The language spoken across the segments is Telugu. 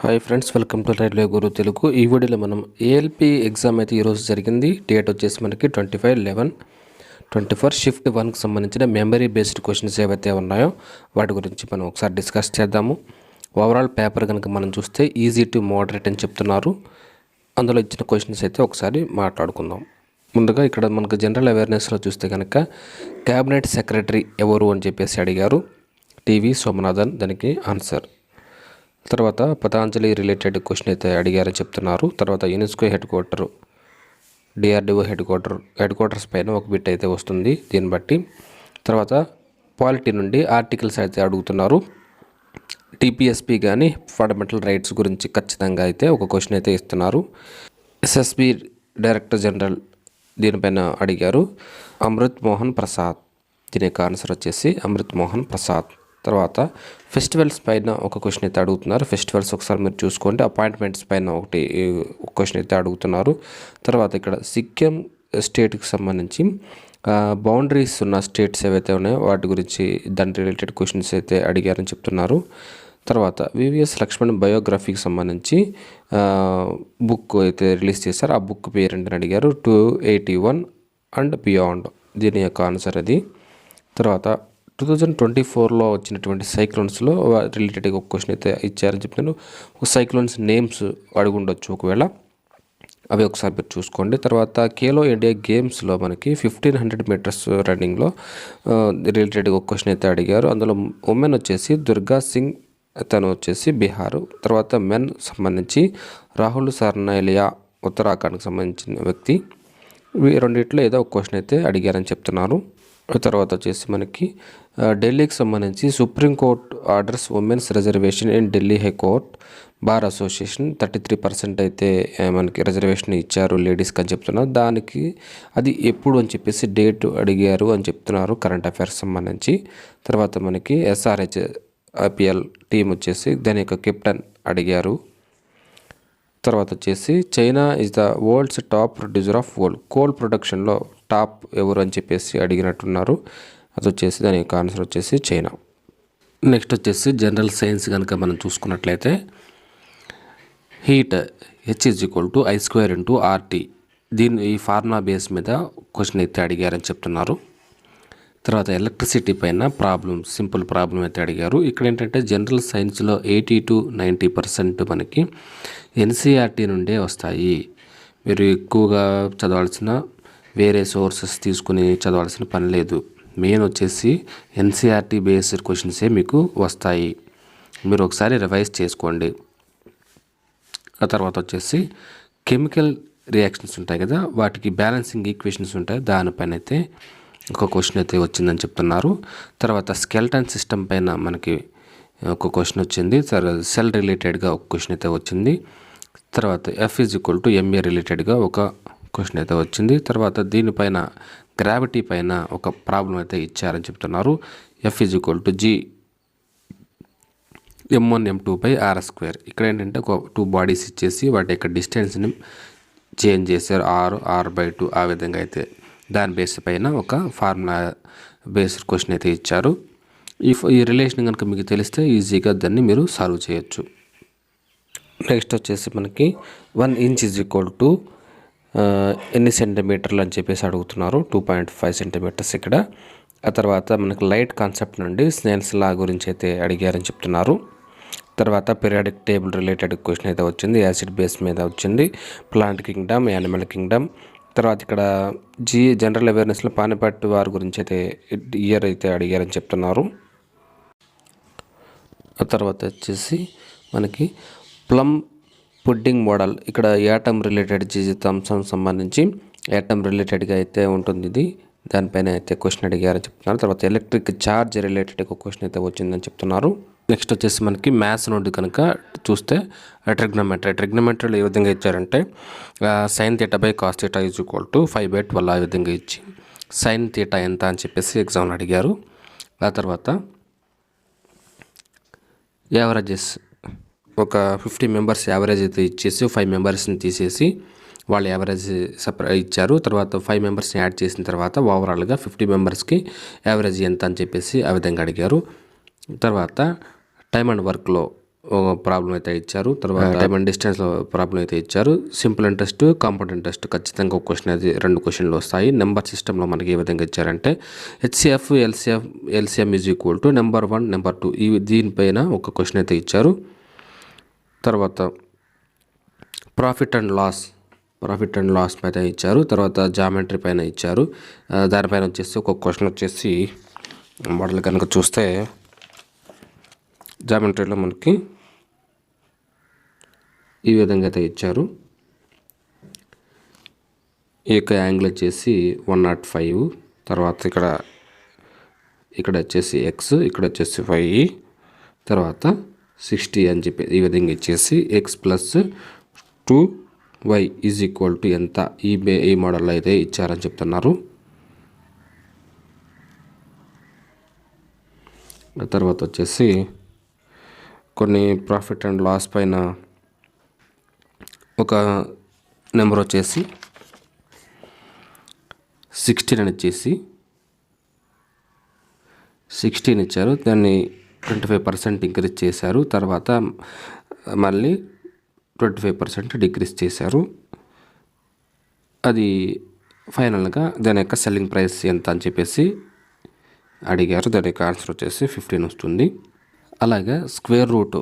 Hi friends, welcome to railway Guru Telugu. ఈ వీడియోలో మనం ఏఎల్పి ఎగ్జామ్ అయితే ఈరోజు జరిగింది. డేట్ వచ్చేసి మనకి 25/11/24 షిఫ్ట్ 1కి సంబంధించిన మెమరీ బేస్డ్ క్వశ్చన్స్ ఏవైతే ఉన్నాయో వాటి గురించి మనం ఒకసారి డిస్కస్ చేద్దాము. ఓవరాల్ పేపర్ కనుక మనం చూస్తే ఈజీ టు మోడరేట్ అని చెప్తున్నారు. అందులో ఇచ్చిన క్వశ్చన్స్ అయితే ఒకసారి మాట్లాడుకుందాం. ముందుగా ఇక్కడ మనకు జనరల్ అవేర్నెస్లో చూస్తే కనుక క్యాబినెట్ సెక్రటరీ ఎవరు అని చెప్పేసి అడిగారు. టీవీ సోమనాథన్ దానికి ఆన్సర్. తర్వాత పతాంజలి రిలేటెడ్ క్వశ్చన్ అయితే అడిగారని చెప్తున్నారు. తర్వాత UNESCO head quarter, DRDO head quarters పైన ఒక బిట్ అయితే వస్తుంది దీన్ని బట్టి. తర్వాత పాలిటీ నుండి ఆర్టికల్స్ అయితే అడుగుతున్నారు. టీపీఎస్పీ కానీ ఫండమెంటల్ రైట్స్ గురించి ఖచ్చితంగా అయితే ఒక క్వశ్చన్ అయితే ఇస్తున్నారు. ఎస్ఎస్బి డైరెక్టర్ జనరల్ దీనిపైన అడిగారు. అమృత్ మోహన్ ప్రసాద్, దీని యొక్క ఆన్సర్ వచ్చేసి అమృత్ మోహన్ ప్రసాద్. తర్వాత ఫెస్టివల్స్ పైన ఒక క్వశ్చన్ అయితే అడుగుతున్నారు. ఫెస్టివల్స్ ఒకసారి మీరు చూసుకోండి. అపాయింట్మెంట్స్ పైన ఒక క్వశ్చన్ అయితే అడుగుతున్నారు. తర్వాత ఇక్కడ సిక్కిం స్టేట్కి సంబంధించి బౌండరీస్ ఉన్న స్టేట్స్ ఏవైతే ఉన్నాయో వాటి గురించి దాని రిలేటెడ్ క్వశ్చన్స్ అయితే అడిగారని చెప్తున్నారు. తర్వాత వివిఎస్ లక్ష్మణ్ బయోగ్రఫీకి సంబంధించి బుక్ అయితే రిలీజ్ చేశారు. ఆ బుక్ పేరు ఏంటని అడిగారు. 281 అండ్ బియాండ్, దీని యొక్క ఆన్సర్ అది. తర్వాత 2024లో వచ్చినటువంటి సైక్లోన్స్లో రిలేటెడ్గా ఒక క్వశ్చన్ అయితే ఇచ్చారని చెప్తాను. ఒక సైక్లోన్స్ నేమ్స్ అడిగి ఉండొచ్చు ఒకవేళ, అవి ఒకసారి మీరు చూసుకోండి. తర్వాత ఖేలో ఇండియా గేమ్స్లో మనకి 1500 మీటర్స్ రన్నింగ్లో రిలేటెడ్గా ఒక క్వశ్చన్ అయితే అడిగారు. అందులో ఉమెన్ వచ్చేసి దుర్గా సింగ్, తను వచ్చేసి బీహారు. తర్వాత మెన్ సంబంధించి రాహుల్ సర్నైలియా, ఉత్తరాఖండ్కి సంబంధించిన వ్యక్తి. ఇవి రెండిట్లో ఏదో ఒక క్వశ్చన్ అయితే అడిగారని చెప్తున్నారు. తర్వాత వచ్చేసి మనకి ఢిల్లీకి సంబంధించి supreme court orders women's reservation in Delhi high court bar association 33% అయితే మనకి రిజర్వేషన్ ఇచ్చారు లేడీస్కి అని చెప్తున్నారు. దానికి అది ఎప్పుడు అని చెప్పేసి డేట్ అడిగారు అని చెప్తున్నారు కరెంట్ అఫైర్స్ సంబంధించి. తర్వాత మనకి ఎస్ఆర్హెచ్ ఐపీఎల్ టీం వచ్చేసి దాని యొక్క కెప్టెన్ అడిగారు. తర్వాత వచ్చేసి China is the world's top producer of world, coal ప్రొడక్షన్లో టాప్ ఎవరు అని చెప్పేసి అడిగినట్టున్నారు. అది వచ్చేసి దాని యొక్క ఆన్సర్ వచ్చేసి చైనా. నెక్స్ట్ వచ్చేసి జనరల్ సైన్స్ కనుక మనం చూసుకున్నట్లయితే హీట్ H=I²/RT, ఈ ఫార్ములా బేస్ మీద క్వశ్చన్ అయితే అడిగారని చెప్తున్నారు. తర్వాత ఎలక్ట్రిసిటీ పైన సింపుల్ ప్రాబ్లం అయితే అడిగారు. ఇక్కడ ఏంటంటే జనరల్ సైన్స్లో 80 to 90% మనకి ఎన్సీఆర్టీ నుండే వస్తాయి. మీరు ఎక్కువగా చదవాల్సిన వేరే సోర్సెస్ తీసుకుని చదవాల్సిన పని లేదు. మెయిన్ వచ్చేసి ఎన్సీఆర్టీ బేస్డ్ క్వశ్చన్సే మీకు వస్తాయి. మీరు ఒకసారి రివైజ్ చేసుకోండి. ఆ తర్వాత వచ్చేసి కెమికల్ రియాక్షన్స్ ఉంటాయి కదా, వాటికి బ్యాలెన్సింగ్ ఈక్వేషన్స్ ఉంటాయి, దానిపైన అయితే ఒక క్వశ్చన్ అయితే వచ్చిందని చెప్తున్నారు. తర్వాత స్కెల్టన్ సిస్టమ్ పైన మనకి ఒక క్వశ్చన్ వచ్చింది. సెల్ రిలేటెడ్గా ఒక క్వశ్చన్ అయితే వచ్చింది. తర్వాత F=ma రిలేటెడ్గా ఒక క్వశ్చన్ అయితే వచ్చింది. తర్వాత దీనిపైన గ్రావిటీ పైన ఒక ప్రాబ్లం అయితే ఇచ్చారని చెప్తున్నారు. F=g m1m2/r². ఇక్కడ ఏంటంటే ఒక 2 బాడీస్ ఇచ్చేసి వాటి యొక్క డిస్టెన్స్ని చేంజ్ చేశారు, r/2. ఆ విధంగా అయితే దాని బేస్ పైన ఒక ఫార్ములా బేస్డ్ క్వశ్చన్ అయితే ఇచ్చారు. ఈ రిలేషన్ కనుక మీకు తెలిస్తే ఈజీగా దాన్ని మీరు సాల్వ్ చేయొచ్చు. నెక్స్ట్ వచ్చేసి మనకి 1 ఇంచ్ = ఎన్ని సెంటీమీటర్లు అని చెప్పేసి అడుగుతున్నారు. 2.5 సెంటీమీటర్స్ ఇక్కడ. ఆ తర్వాత మనకి లైట్ కాన్సెప్ట్ నుండి స్నేల్స్ లా గురించి అయితే అడిగారని చెప్తున్నారు. తర్వాత పీరియాడిక్ టేబుల్ రిలేటెడ్ క్వశ్చన్ అయితే వచ్చింది, యాసిడ్ బేస్ మీద వచ్చింది. Plant Kingdom, animal Kingdom. తర్వాత ఇక్కడ జనరల్ అవేర్నెస్లో పానిపట్ వార్ గురించి అయితే ఇయర్ అయితే అడిగారని చెప్తున్నారు. ఆ తర్వాత వచ్చేసి మనకి ప్లమ్ పుడ్డింగ్ మోడల్, ఇక్కడ యాటమ్ రిలేటెడ్ జీజితాంశం సంబంధించి యాటమ్ రిలేటెడ్గా అయితే ఉంటుంది ఇది, దానిపైన అయితే క్వశ్చన్ అడిగారని చెప్తున్నారు. తర్వాత ఎలక్ట్రిక్ ఛార్జ్ రిలేటెడ్ ఒక క్వశ్చన్ అయితే వచ్చిందని చెప్తున్నారు. నెక్స్ట్ వచ్చేసి మనకి మ్యాథ్స్ నుండి కనుక చూస్తే ట్రిగ్నోమెట్రీలో ఏ విధంగా ఇచ్చారంటే sin θ/cos θ = 5/12 ఆ విధంగా ఇచ్చి sin θ ఎంత అని చెప్పేసి ఎగ్జామ్లో అడిగారు. ఆ తర్వాత యావరేజెస్, ఒక 50 మెంబర్స్ యావరేజ్ అయితే ఇచ్చేసి 5 మెంబర్స్ని తీసేసి వాళ్ళు యావరేజ్ ఇచ్చారు. తర్వాత 5 మెంబర్స్ని యాడ్ చేసిన తర్వాత ఓవరాల్గా 50 మెంబర్స్కి యావరేజ్ ఎంత అని చెప్పేసి ఆ విధంగా అడిగారు. తర్వాత టైమ్ అండ్ వర్క్లో ప్రాబ్లం అయితే ఇచ్చారు. తర్వాత టైమ్ అండ్ డిస్టెన్స్ ప్రాబ్లం అయితే ఇచ్చారు. సింపుల్ ఇంట్రెస్ట్, కాంపౌండ్ ఇంట్రెస్ట్ ఖచ్చితంగా ఒక క్వశ్చన్ అది 2 క్వశ్చన్లు వస్తాయి. నెంబర్ సిస్టంలో మనకి ఏ విధంగా ఇచ్చారంటే HCF LCM is equal to number 1 number 2 దీనిపైన ఒక క్వశ్చన్ అయితే ఇచ్చారు. తర్వాత ప్రాఫిట్ అండ్ లాస్ పైన ఇచ్చారు. తర్వాత జామెట్రీ పైన ఇచ్చారు. దానిపైన వచ్చేసి ఒక క్వశ్చన్ వచ్చేసి మోడల్ కనుక చూస్తే జామెట్రీలో మనకి ఈ విధంగా అయితే ఇచ్చారు. ఈ యొక్క యాంగిల్ వచ్చేసి 105, తర్వాత ఇక్కడ వచ్చేసి ఎక్స్, ఇక్కడ వచ్చేసి వై, తర్వాత 60 అని చెప్పి ఈ విధంగా ఇచ్చేసి X plus 2y is equal to ఎంత ఈ మోడల్లో అయితే ఇచ్చారని చెప్తున్నారు. తర్వాత వచ్చేసి కొన్ని ప్రాఫిట్ అండ్ లాస్ పైన ఒక నెంబర్ వచ్చేసి 16 అని ఇచ్చేసి 16 ఇచ్చారు. దాన్ని 25% ఇంక్రీజ్ చేశారు. తర్వాత మళ్ళీ 25% డిక్రీజ్ చేశారు. అది ఫైనల్గా దాని యొక్క సెల్లింగ్ ప్రైస్ ఎంత అని చెప్పేసి అడిగారు. దాని యొక్క ఆన్సర్ వచ్చేసి 15 వస్తుంది. అలాగే స్క్వేర్ రూట్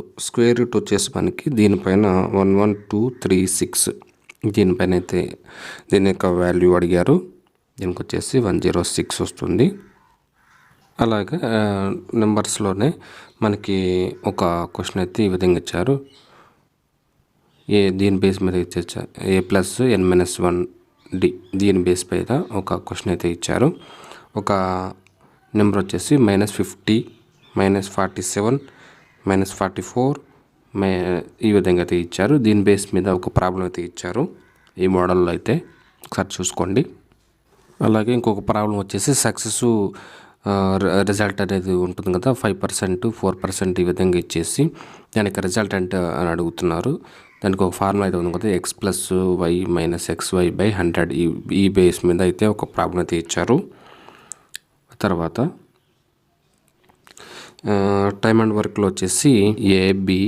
వచ్చేసి మనకి దీనిపైన 11236 దీనిపైన అయితే దీని యొక్క వాల్యూ అడిగారు. దీనికి వచ్చేసి 106 వస్తుంది. అలాగే నెంబర్స్లోనే మనకి ఒక క్వశ్చన్ అయితే ఈ విధంగా ఇచ్చారు. దీని బేస్ మీద ఇచ్చారు a+n-1d దీని బేస్ పైన ఒక క్వశ్చన్ అయితే ఇచ్చారు. ఒక నెంబర్ వచ్చేసి -50, -47, -44 ఈ విధంగా అయితే ఇచ్చారు. దీని బేస్ మీద ఒక ప్రాబ్లం అయితే ఇచ్చారు. ఈ మోడల్లో అయితే ఒకసారి చూసుకోండి. అలాగే ఇంకొక ప్రాబ్లం వచ్చేసి సక్సెస్ రిజల్ట్ అనేది ఉంటుంది కదా, 5%, 4% ఈ విధంగా ఇచ్చేసి దానికి రిజల్ట్ అంటే అని అడుగుతున్నారు. దానికి ఒక ఫార్ములా అయితే ఉంది కదా, x+y - xy/100 ఈ బేస్ మీద అయితే ఒక ప్రాబ్లం అయితే ఇచ్చారు. తర్వాత టైమ్ అండ్ వర్క్లో వచ్చేసి a+b+c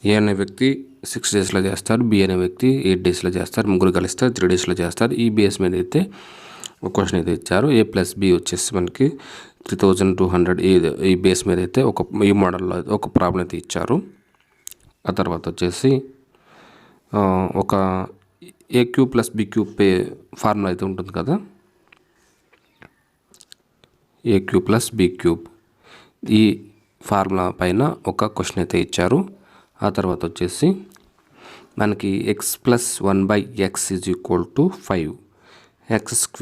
ఏ అనే వ్యక్తి 6 డేస్లో చేస్తారు, బి అనే వ్యక్తి 8 డేస్లో చేస్తారు, ముగ్గురు కలిస్తారు 3 డేస్లో చేస్తారు. ఈ బేస్ మీద అయితే ఒక క్వశ్చన్ అయితే ఇచ్చారు. a+b వచ్చేసి మనకి 3200 ఈ బేస్ మీద అయితే ఈ మోడల్లో ఒక ప్రాబ్లం అయితే ఇచ్చారు. ఆ తర్వాత వచ్చేసి ఒక a³ + b³ ఫార్ములా అయితే ఉంటుంది కదా, a³ + b³ ఈ ఫార్ములా పైన ఒక క్వశ్చన్ అయితే ఇచ్చారు. ఆ తర్వాత వచ్చేసి మనకి x+1/x is equal to 5, x²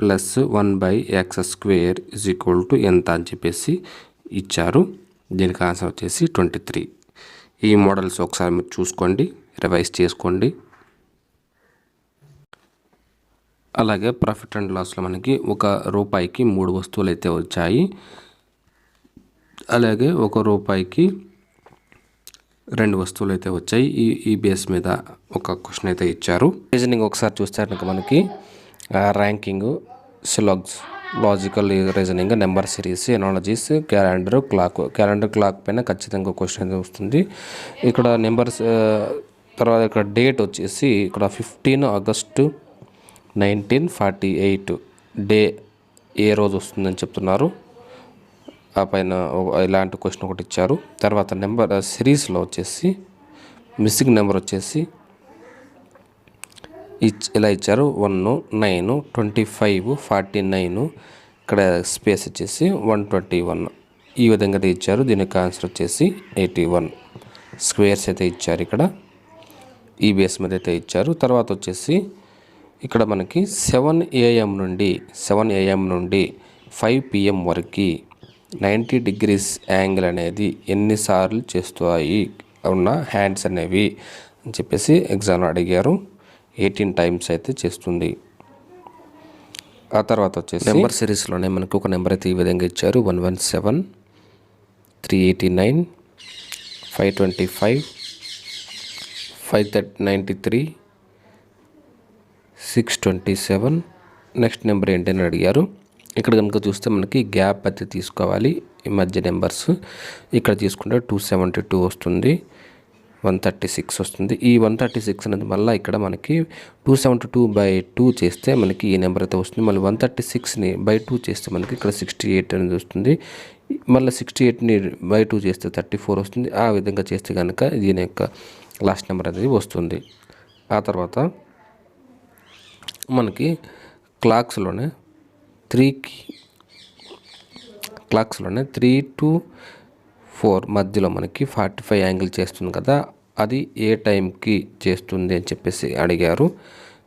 + 1/x² is equal to ఎంత అని చెప్పేసి ఇచ్చారు. దీనికి ఆన్సర్ వచ్చేసి 23. ఈ మోడల్స్ ఒకసారి మీరు చూసుకోండి, రివైజ్ చేసుకోండి. అలాగే ప్రాఫిట్ అండ్ లాస్లో మనకి ₹1కి 3 వస్తువులు అయితే వచ్చాయి. అలాగే ₹1కి 2 వస్తువులు అయితే వచ్చాయి. ఈ బేస్ మీద ఒక క్వశ్చన్ అయితే ఇచ్చారు. రీజనింగ్ ఒకసారి చూస్తే మనకి ranking, syllogisms, logical reasoning, number series, analogies, calendar clock పైన ఖచ్చితంగా క్వశ్చన్ అయితే వస్తుంది. ఇక్కడ నెంబర్స్ తర్వాత ఇక్కడ డేట్ వచ్చేసి ఇక్కడ 15 ఆగస్టు 1948 డే ఏ రోజు వస్తుందని చెప్తున్నారు. ఆ పైన ఇలాంటి క్వశ్చన్ ఒకటి ఇచ్చారు. తర్వాత నెంబర్ సిరీస్లో వచ్చేసి మిస్సింగ్ నెంబర్ వచ్చేసి ఇలా ఇచ్చారు 1, 9, 25, 49, ఇక్కడ స్పేస్ వచ్చేసి 121 ఈ విధంగా అయితే ఇచ్చారు. దీనికి ఆన్సర్ వచ్చేసి 81 స్క్వేర్స్ అయితే ఇచ్చారు. ఇక్కడ ఈ బేస్ మీద అయితే ఇచ్చారు. తర్వాత వచ్చేసి ఇక్కడ మనకి 7 AM నుండి 5 PM వరకు 90 degrees యాంగిల్ అనేది ఎన్నిసార్లు చేస్తాయి ఉన్న హ్యాండ్స్ అనేవి అని చెప్పేసి ఎగ్జామ్లో అడిగారు. 18 times అయితే చేస్తుంది. ఆ తర్వాత వచ్చేసి నెంబర్ సిరీస్లోనే మనకు ఒక నెంబర్ అయితే ఈ విధంగా ఇచ్చారు. 117, 389, 525, 593, 627. నెక్స్ట్ నెంబర్ ఏంటని అడిగారు. ఇక్కడ కనుక చూస్తే మనకి గ్యాప్ అయితే తీసుకోవాలి. ఈ మధ్య నెంబర్స్ ఇక్కడ తీసుకుంటే 272 వస్తుంది, 136 వస్తుంది. ఈ 136 అనేది మళ్ళీ ఇక్కడ మనకి 272/2 చేస్తే మనకి ఈ నెంబర్ అయితే వస్తుంది. మళ్ళీ 136ని బై 2 చేస్తే మనకి ఇక్కడ 68 అనేది వస్తుంది. మళ్ళీ 68ని బై 2 చేస్తే 34 వస్తుంది. ఆ విధంగా చేస్తే కనుక దీని యొక్క లాస్ట్ నెంబర్ అనేది వస్తుంది. ఆ తర్వాత మనకి క్లాక్స్లోనే 3 to 4 మధ్యలో మనకి 45 యాంగిల్ చేస్తుంది కదా, అది ఏ టైంకి చేస్తుంది అని చెప్పేసి అడిగారు.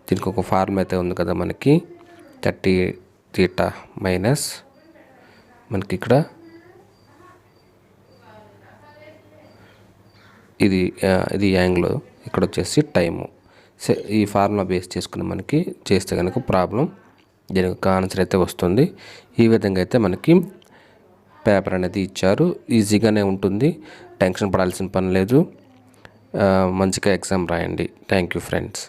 దీనికి ఒక ఫార్ములా అయితే ఉంది కదా మనకి, 30 θ మైనస్ మనకి ఇక్కడ ఇది యాంగిల్, ఇక్కడ వచ్చేసి టైము. ఈ ఫార్ములా బేస్ చేసుకుని మనకి చేస్తే కనుక ప్రాబ్లం దీనికి ఒక ఆన్సర్ అయితే వస్తుంది. ఈ విధంగా అయితే మనకి పేపర్ అనేది ఇచ్చారు. ఈజీగానే ఉంటుంది, టెన్షన్ పడాల్సిన పని లేదు. మంచిగా ఎగ్జామ్ రాయండి. Thank you friends.